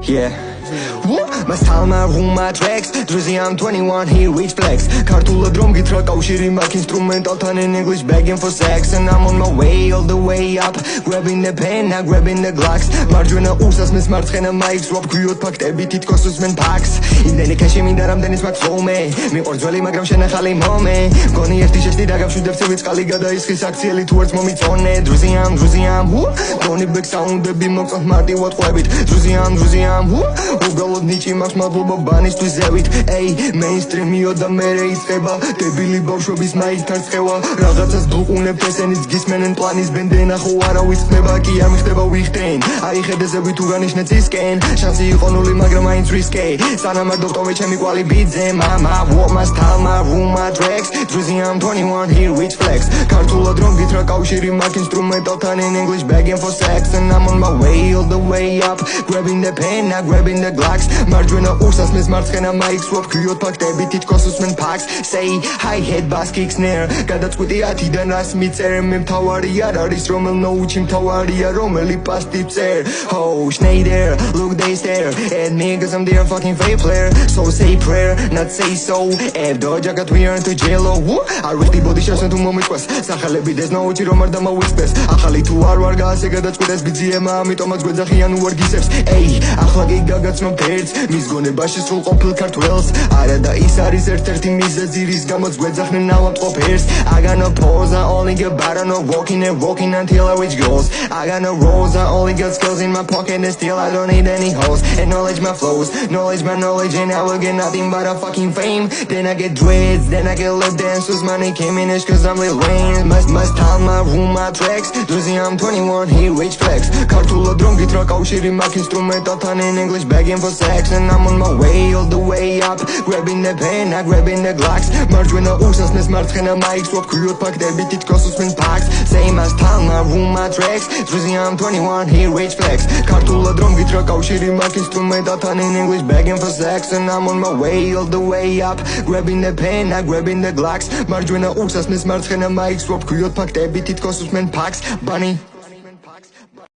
Yeah. Must tell my room my tracks. Drizzy, I'm 21, here reach flex. Kartula drum gitra kaushiri mak instrumental tan in English begging for sex. And I'm on my way all the way up. Grabbing the pen, now grabbing the Glocks. Marjuna usas mis martchena mics. Rob kuyot paktebit titkosus men packs. იმდენი ქეში მინდა რამდენის მაქვს ხოლმე მიყორძველი მაგრამ შენახალი მომე გონი ერთი შეშდი დაგავშვიდებ წყალი გადაისხის აქციელი თუ ერთს მომიწონე დრუზიამ გონი ბექ საუნდები მოგწონთ მარტივად ყვებით დრუზიამ უბრალოდ ნიჭი მაქვს მადლობა ბანისთვის ზევით ეი მეინსტრიმიო და მერე იწყება დებილი ბავშვების მაინც ხევა რაღაცას დუყუნებ ესენიც გისმენენ პლანის ბენდენა ხო არავის ხდება კი არ მიხდება ვიხდენ აი ხედესები თუ განიშნეთ ისკენ შანსი იყო ნული მაგრამ აინც რისკე სანამ Doctor ჩემი კვალი ბიძე mama what must tell my room my tracks Drizzy I'm 21 here reach flex ქართულად რომ გითხრა კავშირი მაქვს ინსტრუმენტალთან in English begging for sex and I'm on my way all the way up grabbing the pen now grabbing the Glocks მარჯვენა უსას მის მარცხენა mics swap ქიოთ ფაქტები თითქოს უსმენ packs say hi head bass kick snare გადაწყვიტი 10-დან რას მიწერე მე მთავარი არ არის რომელ ნოუჩი მთავარია რომელი პასტი წერ oh Schneider look they stare at me cause I'm their fucking fake player So say prayer, not say so If doja got we earn to jail არ ვიხდი ბოდიშას თუ მომიყვეს სახელები there's no უჭი რომ არ დამავიწყდეს ახალი თუ არ ვარ გასე გადაწყვეტეს ბიძიემა ამიტომაც გვეძახიან უარგისებს ეი ახლა კი გაგაცნობთ ერთს მის გონებაში სულ ყოფილ ქართველს არა და ის არის ერთ-ერთი მიზეზი რის გამოც გვეძახნენ ავადმყოფერს I got no pose, I only get better no walking until I reach goals I got no roles, I only got skills in my pocket and still I don't need any hoes acknowledge my flows, knowledge my knowledge and I will get nothing but a fucking fame Then I get dreads, then I get lip dances Money came in ish cause I'm Lil Wayne Must tell my room my tracks Drizzy I'm 21, here reach flex ქართულად რომ გითხრა კავშირი მაქვს ინსტრუმენტალთან in English begging for sex And I'm on my way all the way up Grabbing the pen, now grabbing the Glocks მარჯვენა უსას მის მარცხენა mics swap ქიოთ ფაქტები თითქოს უსმენ packs Say must tell my room my tracks Drizzy I'm 21, here reach flex ქართულად რომ გითხრა კავშირი მაქვს ინსტრუმენტალთან in English begging for sex And I'm on my way all the way up Grabbing the pen, now grabbing the Glocks მარჯვენა უსას მის მარცხენა mics swap ქიოთ ფაქტები თითქოს უსმენ packs Bunny